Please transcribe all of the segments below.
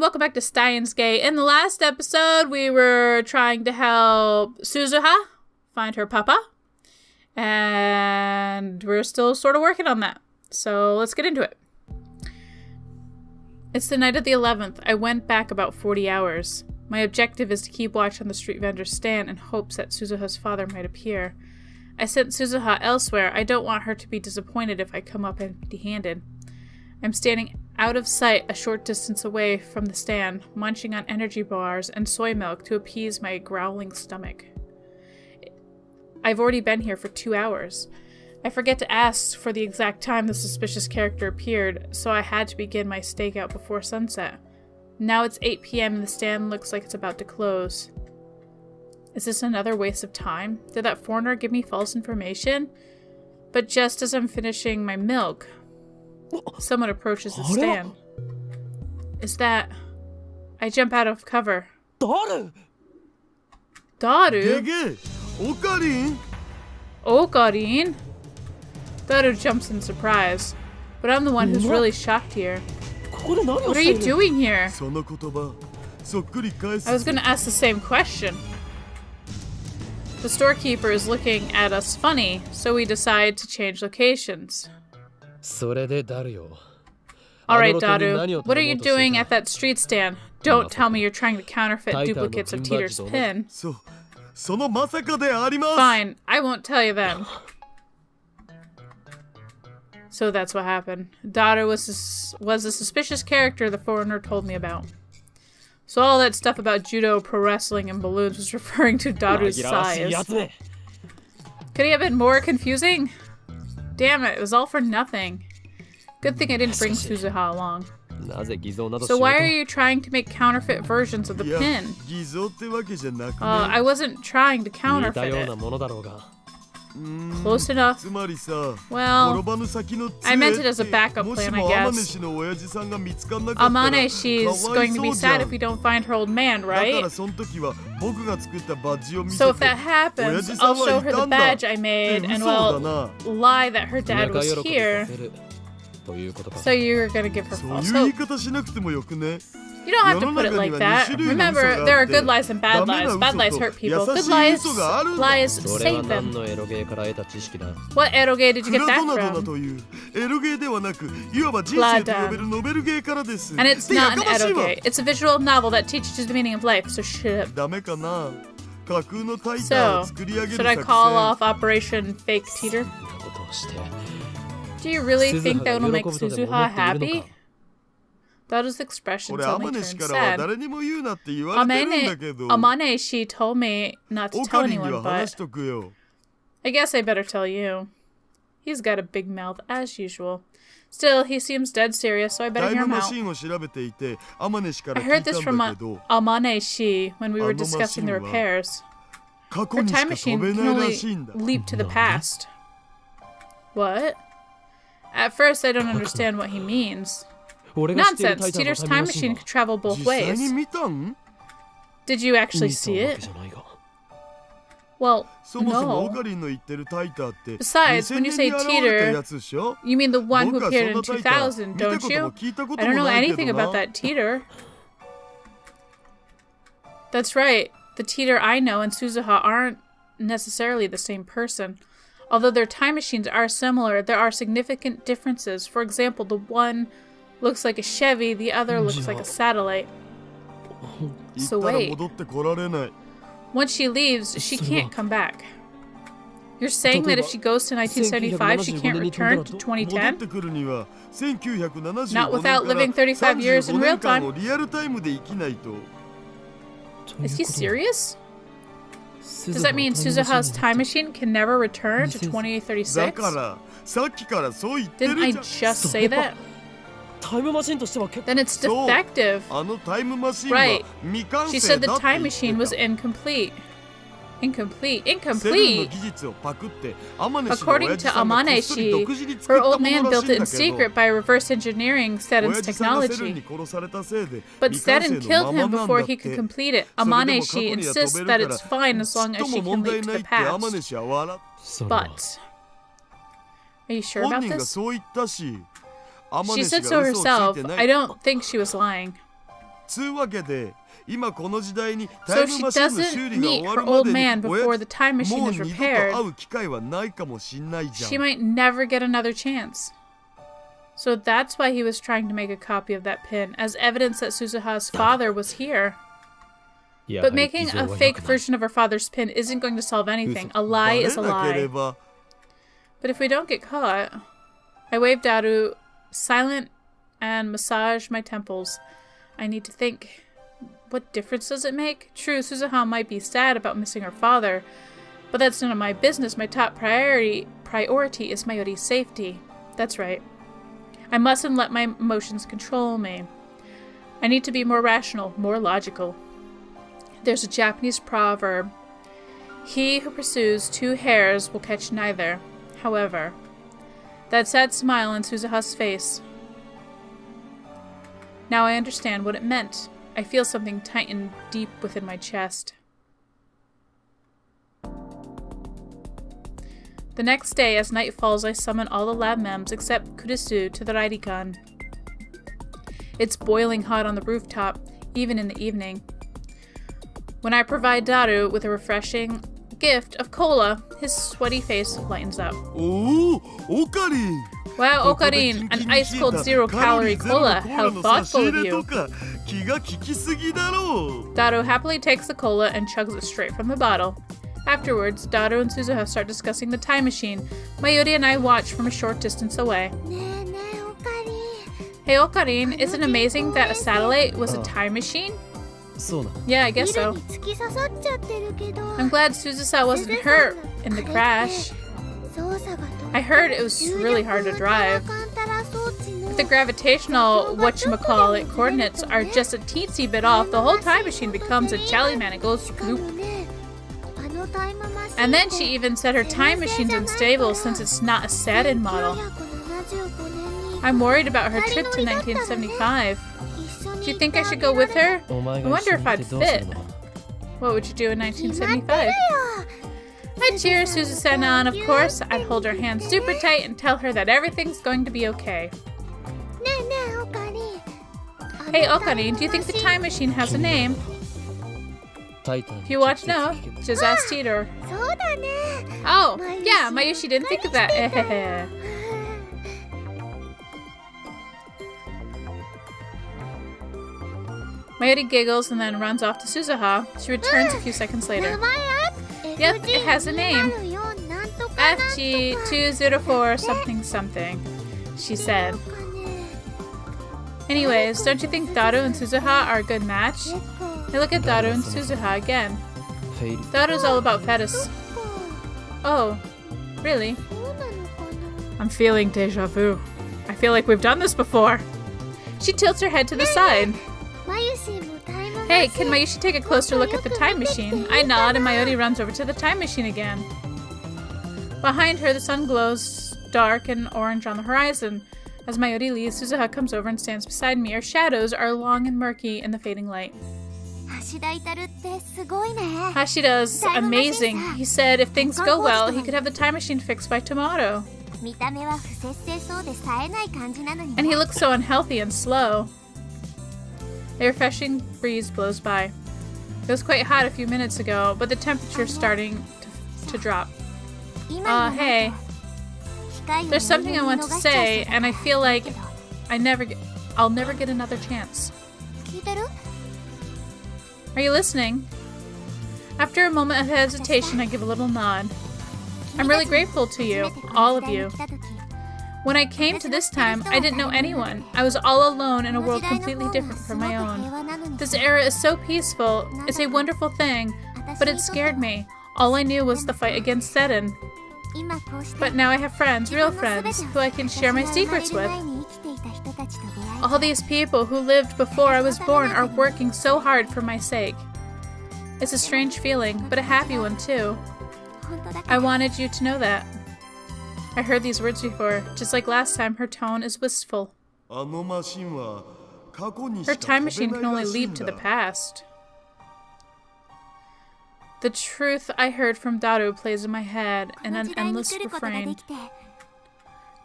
welcome back to Steins. In the last episode, we were trying to help Suzuha find her papa, and we're still sort of working on that. So let's get into it. It's the night of the 11th. I went back about 40 hours. My objective is to keep watch on the street vendor's stand in hopes that Suzuha's father might appear. I sent Suzuha elsewhere. I don't want her to be disappointed if I come up empty-handed. I'm standing out of sight a short distance away from the stand, munching on energy bars and soy milk to appease my growling stomach. I've already been here for 2 hours. I forget to ask for the exact time the suspicious character appeared, so I had to begin my stakeout before sunset. Now it's 8 p.m. and the stand looks like it's about to close. Is this another waste of time? Did that foreigner give me false information? But just as I'm finishing my milk, someone approaches the stand. Is that... I jump out of cover. Daru! Daru? Okarin? Daru jumps in surprise. But I'm the one who's really shocked here. What are you doing here? I was gonna ask the same question. The storekeeper is looking at us funny, so we decide to change locations. Alright, Daru, what are you doing at that street stand? Don't tell me you're trying to counterfeit duplicates of Teeter's pin. Fine, I won't tell you then. So that's what happened. Daru was a suspicious character the foreigner told me about. So all that stuff about judo, pro wrestling, and balloons was referring to Daru's size. Could he have been more confusing? Damn it, it was all for nothing. Good thing I didn't bring Suzuha along. So why are you trying to make counterfeit versions of the pin? I wasn't trying to counterfeit it. Close enough. Well, I meant it as a backup plan, I guess. Amane's going to be sad if we don't find her old man, right? So if that happens, I'll show her the badge I made and, well, lie that her dad was here. So you're gonna give her false hope. You don't have to put it like that. Remember, there are good lies and bad lies. Bad lies hurt people. Good lies save them. What eroge did you get that from? And it's not an eroge. It's a visual novel that teaches you the meaning of life, so shut up. So, should I call off Operation Fake Teeter? Do you really think that will make Suzuha happy? Daru's expression suddenly turned sad. Amane, she told me not to tell anyone, but I guess I better tell you. He's got a big mouth as usual. Still, he seems dead serious, so I better hear him out. I heard this from Amane when we were discussing the repairs. Her time machine can only leap to the past. What? At first, I don't understand what he means. Nonsense! Teeter's time machine could travel both ways. Did you actually see it? Well, no. Besides, when you say Teeter, you mean the one who appeared in 2000, don't you? I don't know anything about that Teeter. That's right. The Teeter I know and Suzuha aren't necessarily the same person. Although their time machines are similar, there are significant differences. For example, the one looks like a Chevy, the other looks like a satellite. So wait. Once she leaves, she can't come back. You're saying that if she goes to 1975, she can't return to 2010? Not without living 35 years in real time. Is he serious? Does that mean Suzuha's time machine can never return to 2036? Didn't I just say that? Then it's defective. Right. She said the time machine was incomplete. Incomplete. According to Amane, her old man built it in secret by reverse engineering Seden's technology. But Seden killed him before he could complete it. Amane insists that it's fine as long as she can leap to the past. But... are you sure about this? She said so herself. I don't think she was lying. So she doesn't meet her old man before the time machine is repaired. She might never get another chance. So that's why he was trying to make a copy of that pin, as evidence that Suzuha's father was here. But making a fake version of her father's pin isn't going to solve anything. A lie is a lie. But if we don't get caught... I wave Daru, silent, and massage my temples. I need to think. What difference does it make? True, Suzuha might be sad about missing her father, but that's none of my business. My top priority is Mayori's safety. That's right. I mustn't let my emotions control me. I need to be more rational, more logical. There's a Japanese proverb. He who pursues two hares will catch neither. However, that sad smile on Suzuha's face. Now I understand what it meant. I feel something tighten deep within my chest. The next day, as night falls, I summon all the lab mems except Kurisu to the Raidikan. It's boiling hot on the rooftop, even in the evening. When I provide Daru with a refreshing gift of cola, his sweaty face lightens up. Oh, Okarin! Wow, Okarin, an ice-cold zero-calorie cola. How thoughtful of you. Daru happily takes the cola and chugs it straight from the bottle. Afterwards, Daru and Suzuha start discussing the time machine. Mayuri and I watch from a short distance away. Hey Okarin, isn't it amazing that a satellite was a time machine? Yeah, I guess so. I'm glad Suzuha wasn't hurt in the crash. I heard it was really hard to drive. If the gravitational whatchamacallit coordinates are just a teensy bit off, the whole time machine becomes a jolly man. It goes gloop. And then she even said her time machine's unstable since it's not a Saturn model. I'm worried about her trip to 1975. Do you think I should go with her? I wonder if I'd fit. What would you do in 1975? I'd cheer Suzuha on, of course. I'd hold her hand super tight and tell her that everything's going to be okay. Hey Okarin, do you think the time machine has a name? If you want to know, just ask Teeter. Oh, yeah, Mayushi didn't think of that. Mayuri giggles and then runs off to Suzuha. She returns a few seconds later. Yep, it has a name. FG204 something something, she said. Anyways, don't you think Daru and Suzuha are a good match? Hey, look at Daru and Suzuha again. Daru's all about fetus. Oh, really? I'm feeling deja vu. I feel like we've done this before. She tilts her head to the side. Hey, can Mayushi take a closer look at the time machine? I nod and Mayuri runs over to the time machine again. Behind her, the sun glows dark and orange on the horizon. As Mayuri leaves, Suzuha comes over and stands beside me. Our shadows are long and murky in the fading light. Hashida's amazing. He said if things go well, he could have the time machine fixed by tomorrow. And he looks so unhealthy and slow. A refreshing breeze blows by. It was quite hot a few minutes ago, but the temperature's starting to drop. Hey. There's something I want to say, and I feel like I'll never get another chance. Are you listening? After a moment of hesitation, I give a little nod. I'm really grateful to you, all of you. When I came to this time, I didn't know anyone. I was all alone in a world completely different from my own. This era is so peaceful. It's a wonderful thing, but it scared me. All I knew was the fight against Seddon. But now I have friends, real friends, who I can share my secrets with. All these people who lived before I was born are working so hard for my sake. It's a strange feeling, but a happy one too. I wanted you to know that. I heard these words before. Just like last time, her tone is wistful. Her time machine can only lead to the past. The truth I heard from Daru plays in my head in an endless refrain.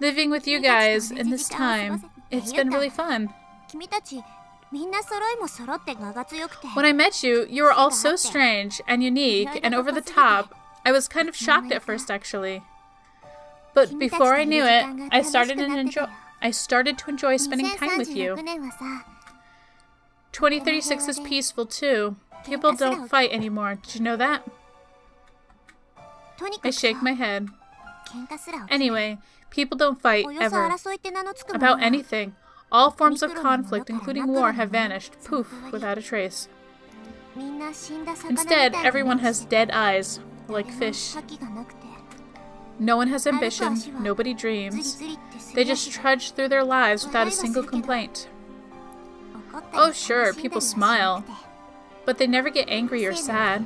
Living with you guys in this time, it's been really fun. When I met you, you were all so strange and unique and over the top. I was kind of shocked at first, actually. But before I knew it, I started to enjoy spending time with you. 2036 is peaceful, too. People don't fight anymore. Did you know that? I shake my head. Anyway, people don't fight, ever. About anything. All forms of conflict, including war, have vanished, poof, without a trace. Instead, everyone has dead eyes, like fish. No one has ambition, nobody dreams. They just trudge through their lives without a single complaint. Oh sure, people smile, but they never get angry or sad.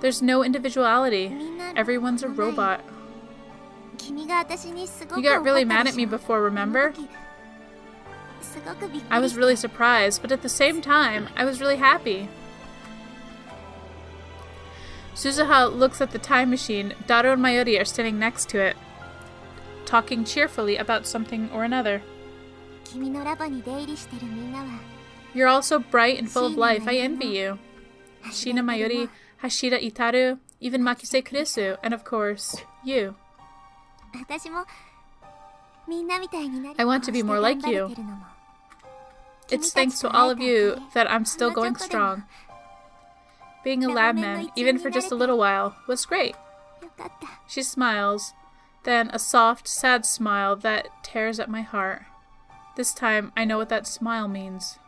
There's no individuality. Everyone's a robot. You got really mad at me before, remember? I was really surprised, but at the same time, I was really happy. Suzuha looks at the time machine. Daro and Mayuri are standing next to it, talking cheerfully about something or another. You're all so bright and full of life. I envy you. Shina Mayuri, Hashira Itaru, even Makise Kurisu, and of course, you. I want to be more like you. It's thanks to all of you that I'm still going strong. Being a labman, even for just a little while, was great. She smiles, then a soft, sad smile that tears at my heart. This time, I know what that smile means.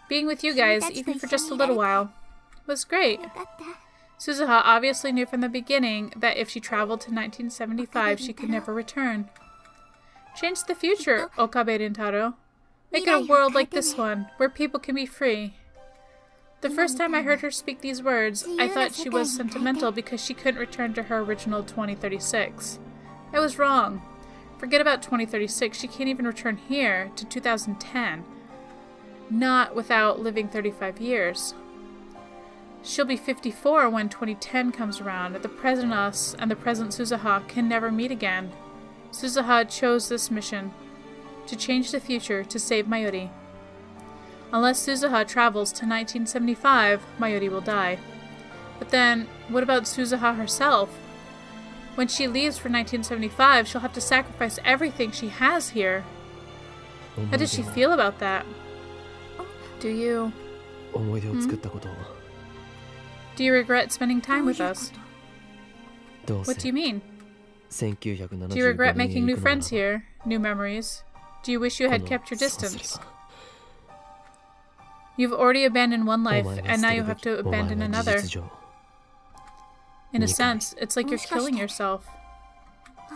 Being with you guys, even for just a little while, was great. Suzuha obviously knew from the beginning that if she traveled to 1975, she could never return. Change the future, Okabe Rintaro. Make it a world like this one, where people can be free. The first time I heard her speak these words, I thought she was sentimental because she couldn't return to her original 2036. I was wrong. Forget about 2036, she can't even return here to 2010. Not without living 35 years. She'll be 54 when 2010 comes around. The present us and the present Suzuha can never meet again. Suzuha chose this mission, to change the future to save Mayuri. Unless Suzuha travels to 1975, Mayuri will die. But then, what about Suzuha herself? When she leaves for 1975, she'll have to sacrifice everything she has here. How does she feel about that? Do you... Do you regret spending time with us? What do you mean? Do you regret making new friends here? New memories? Do you wish you had kept your distance? You've already abandoned one life, and now you have to abandon another. In a sense, it's like you're killing yourself.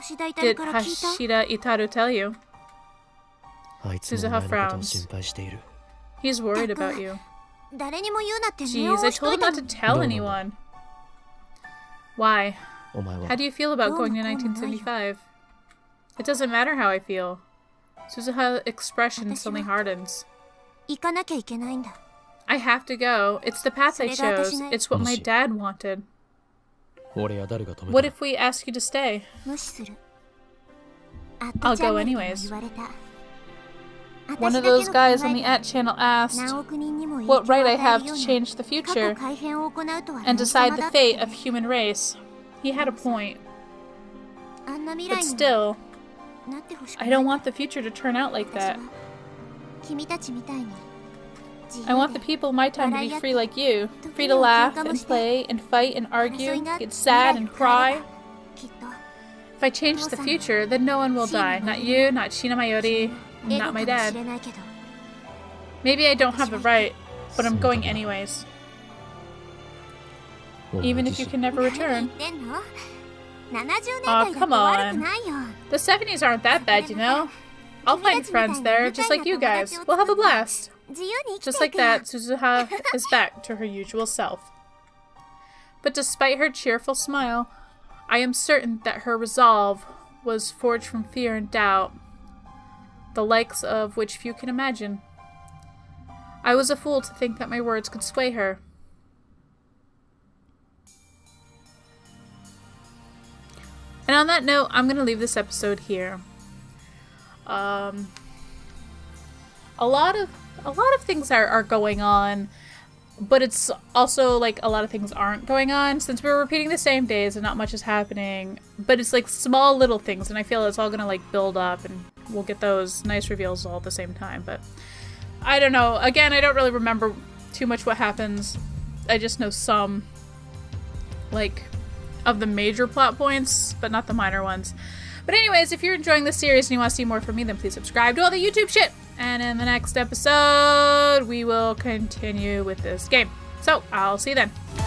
Did Hashira Itaru tell you? Suzuha frowns. He's worried about you. Jeez, I told him not to tell anyone. Why? How do you feel about going to 1975? It doesn't matter how I feel. Suzuha's expression suddenly hardens. I have to go. It's the path I chose. It's what my dad wanted. What if we ask you to stay? I'll go anyways. One of those guys on the channel asked what right I have to change the future and decide the fate of human race. He had a point. But still, I don't want the future to turn out like that. I want the people of my time to be free like you. Free to laugh and play and fight and argue, get sad and cry. If I change the future, then no one will die. Not you, not Shina Mayuri, not my dad. Maybe I don't have the right, but I'm going anyways. Even if you can never return. Aw, come on. The 70s aren't that bad, you know? I'll find friends there, just like you guys. We'll have a blast. Just like that, Suzuha is back to her usual self. But despite her cheerful smile, I am certain that her resolve was forged from fear and doubt, the likes of which few can imagine. I was a fool to think that my words could sway her. And on that note, I'm going to leave this episode here. A lot of things are going on, but it's also like a lot of things aren't going on since we're repeating the same days and not much is happening. But it's like small little things, and I feel it's all gonna like build up, and we'll get those nice reveals all at the same time. But I don't know. Again, I don't really remember too much what happens. I just know some like of the major plot points, but not the minor ones. But anyways, if you're enjoying this series and you want to see more from me, then please subscribe to all the YouTube shit. And in the next episode, we will continue with this game. So, I'll see you then.